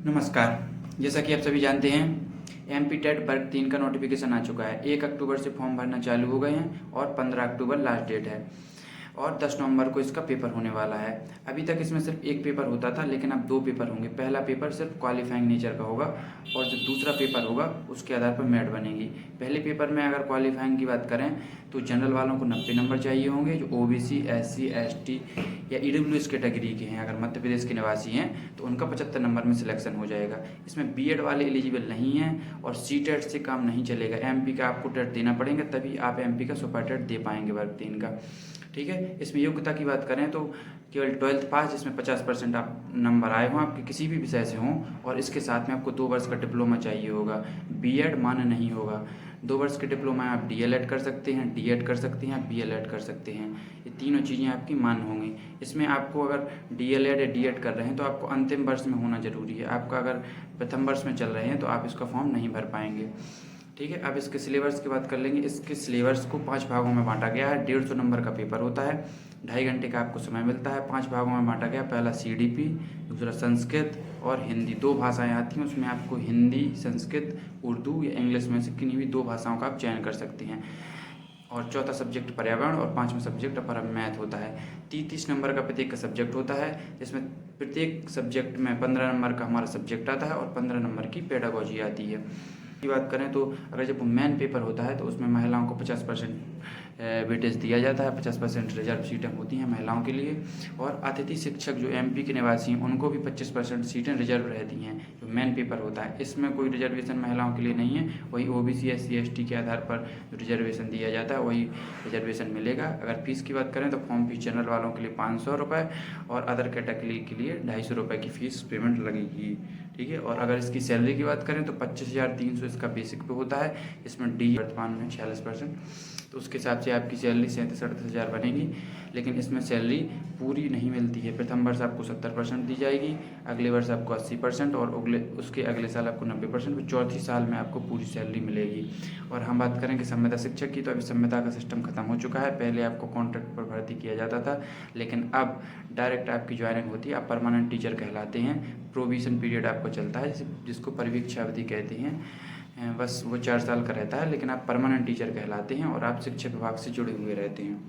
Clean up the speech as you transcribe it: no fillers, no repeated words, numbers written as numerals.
नमस्कार। जैसा कि आप सभी जानते हैं, एमपी टेट वर्ग 3 का नोटिफिकेशन आ चुका है। 1 अक्टूबर से फॉर्म भरना चालू हो गए हैं और 15 अक्टूबर लास्ट डेट है और 10 नवंबर को इसका पेपर होने वाला है। अभी तक इसमें सिर्फ एक पेपर होता था, लेकिन अब 2 पेपर होंगे। पहला पेपर सिर्फ क्वालिफाइंग नेचर का होगा और जो दूसरा पेपर होगा उसके आधार पर मेरिट बनेगी। पहले पेपर में अगर क्वालिफाइंग की बात करें तो जनरल वालों को 90 नंबर चाहिए होंगे, जो ओबीसी, एससी, एसटी या ईडब्ल्यूएस कैटेगरी के हैं। अगर मध्य प्रदेश के निवासी हैं तो उनका 75 नंबर में सिलेक्शन हो जाएगा। इसमें बीएड वाले एलिजिबल नहीं हैं और सी टेट से काम नहीं चलेगा। एमपी का आपको टेट देना पड़ेगा, तभी आप एमपी का सुपर टेट दे पाएंगे वर्ग 3 का। ठीक है। इसमें योग्यता की बात करें तो केवल 12th पास, जिसमें 50% आप नंबर आए हों आपके किसी भी विषय से हों, और इसके साथ में आपको 2 वर्ष का डिप्लोमा चाहिए होगा। बीएड मान्य नहीं होगा। 2 वर्ष के डिप्लोमा आप डीएलएड कर सकते हैं, डीएड कर सकते हैं, बीएलएड कर सकते हैं। ये तीनों चीज़ें आपकी मान्य होंगी। इसमें आपको अगर डीएलएड या डीएड कर रहे हैं तो आपको अंतिम वर्ष में होना ज़रूरी है। आपका अगर प्रथम वर्ष में चल रहे हैं तो आप इसका फॉर्म नहीं भर पाएंगे। ठीक है। अब इसके सिलेबस की बात कर लेंगे। इसके सिलेबस को 5 भागों में बांटा गया है। 150 नंबर का पेपर होता है, 2.5 घंटे का आपको समय मिलता है। 5 भागों में बांटा गया। पहला सीडीपी, दूसरा संस्कृत और हिंदी। 2 भाषाएं आती हैं, उसमें आपको हिंदी, संस्कृत, उर्दू या इंग्लिश में से किन्हीं भी 2 भाषाओं का आप चयन कर सकते हैं। और चौथा सब्जेक्ट पर्यावरण और 5वां सब्जेक्ट अपर मैथ होता है। 30 नंबर का प्रत्येक का सब्जेक्ट होता है, जिसमें प्रत्येक सब्जेक्ट में 15 नंबर का हमारा सब्जेक्ट आता है और 15 नंबर की पेडागोजी आती है। की बात करें तो अगर जब मेन पेपर होता है तो उसमें महिलाओं को 50% वेटेज दिया जाता है। 50% रिजर्व सीटें होती हैं महिलाओं के लिए, और अतिथि शिक्षक जो एमपी के निवासी हैं उनको भी 25% सीटें रिजर्व रहती हैं। जो मेन पेपर होता है इसमें कोई रिजर्वेशन महिलाओं के लिए नहीं है। वही ओबीसी, एससी, एसटी के आधार पर जो रिजर्वेशन दिया जाता है वही रिजर्वेशन मिलेगा। अगर फीस की बात करें तो फॉर्म फीस जनरल वालों के लिए 500 रुपये और अदर कैटेगरी के लिए 250 रुपये की फ़ीस पेमेंट लगेगी। ठीक है। और अगर इसकी सैलरी की बात करें तो 25,300 इसका बेसिक पे होता है। इसमें डी वर्तमान में 46%, तो उसके हिसाब से आपकी सैलरी 37-38 हज़ार बनेगी। लेकिन इसमें सैलरी पूरी नहीं मिलती है। प्रथम वर्ष आपको 70% दी जाएगी, अगले वर्ष आपको 80% और उसके अगले साल आपको 90%, फिर चौथी साल में आपको पूरी सैलरी मिलेगी। और हम बात करें कि संविदा शिक्षक की, तो अभी संविदा का सिस्टम खत्म हो चुका है। पहले आपको कॉन्ट्रैक्ट पर भर्ती किया जाता था, लेकिन अब डायरेक्ट आपकी ज्वाइनिंग होती है। आप परमानेंट टीचर कहलाते हैं। प्रोविजन पीरियड आपको चलता है, जिसको परिवीक्षा अवधि कहते हैं। बस वो 4 साल का रहता है, लेकिन आप परमानेंट टीचर कहलाते हैं और आप शिक्षा विभाग से जुड़े हुए रहते हैं।